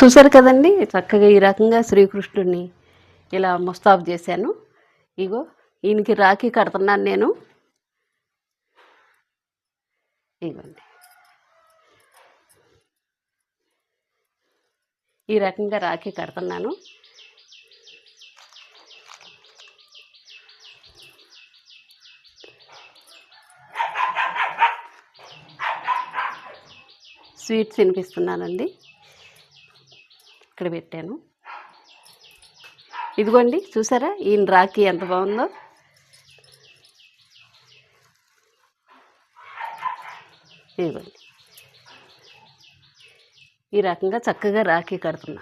చూసారు కదండి, చక్కగా ఈ రకంగా శ్రీకృష్ణుడిని ఇలా ముస్తాబు చేశాను. ఇగో ఈయనకి రాఖీ కడుతున్నాను నేను. ఇగోండి, ఈ రకంగా రాఖీ కడుతున్నాను. స్వీట్స్ తినిపిస్తున్నానండి. ఇక్కడ పెట్టాను. ఇదిగోండి, చూసారా ఈయన రాఖీ ఎంత బాగుందో. ఇదిగోండి, ఈ రకంగా చక్కగా రాఖీ కడుతున్నా.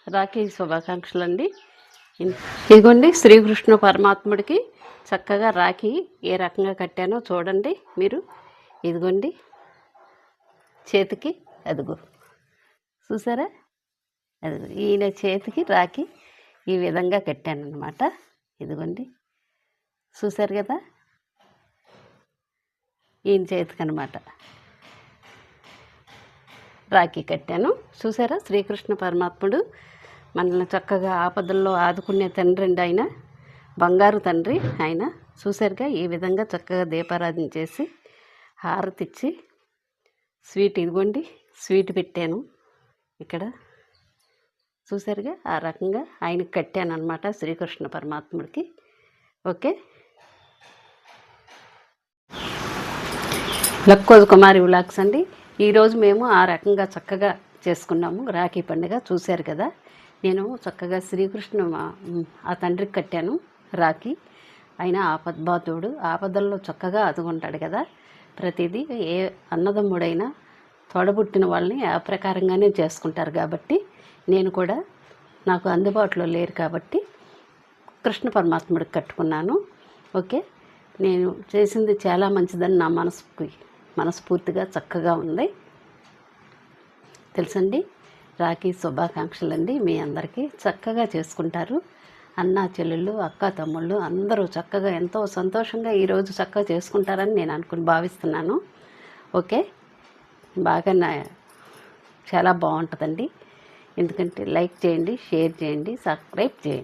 రాఖీ శుభాకాంక్షలు అండి. ఇదిగోండి, శ్రీకృష్ణ పరమాత్ముడికి చక్కగా రాఖీ ఏ రకంగా కట్టానో చూడండి మీరు. ఇదిగోండి, చేతికి అదిగో చూసారా, అదిగో ఈయన చేతికి రాఖీ ఈ విధంగా కట్టాను అన్నమాట. ఇదిగోండి, చూసారు కదా, ఈయన చేతికి అనమాట రాఖీ కట్టాను. చూసారా, శ్రీకృష్ణ పరమాత్ముడు మనల్ని చక్కగా ఆపదల్లో ఆదుకునే తండ్రి అండి ఆయన, బంగారు తండ్రి ఆయన. చూసారుగా, ఈ విధంగా చక్కగా దీపారాధన చేసి హారతిచ్చి స్వీట్, ఇదిగోండి స్వీట్ పెట్టాను ఇక్కడ. చూసారుగా, ఆ రకంగా ఆయనకి కట్టాను అనమాట శ్రీకృష్ణ పరమాత్ముడికి. ఓకే, లక్కోజు కుమారి వ్లాగ్స్ అండి. ఈరోజు మేము ఆ రకంగా చక్కగా చేసుకున్నాము రాఖీ పండుగ. చూశారు కదా, నేను చక్కగా శ్రీకృష్ణ ఆ తండ్రికి కట్టాను రాఖీ. ఆయన ఆపద్బాతుడు, ఆపదల్లో చక్కగా ఆదుకుంటాడు కదా. ప్రతిదీ ఏ అన్నదమ్ముడైనా తోడబుట్టిన వాళ్ళని ఆ ప్రకారంగానే చేసుకుంటారు. కాబట్టి నేను కూడా, నాకు అందుబాటులో లేరు కాబట్టి కృష్ణ పరమాత్ముడికి కట్టుకున్నాను. ఓకే, నేను చేసింది చాలా మంచిదని నా మనస్ఫూర్తిగా చక్కగా ఉంది. తెలుసండి, రాఖీ శుభాకాంక్షలు అండి. మీ అందరికీ చక్కగా చేసుకుంటారు. అన్న చెల్లెళ్ళు, అక్క తమ్ముళ్ళు అందరూ చక్కగా ఎంతో సంతోషంగా ఈరోజు చక్కగా చేసుకుంటారని నేను భావిస్తున్నాను. ఓకే, బాగా చాలా బాగుంటుందండి. ఎందుకంటే లైక్ చేయండి, షేర్ చేయండి, సబ్స్క్రైబ్ చేయండి.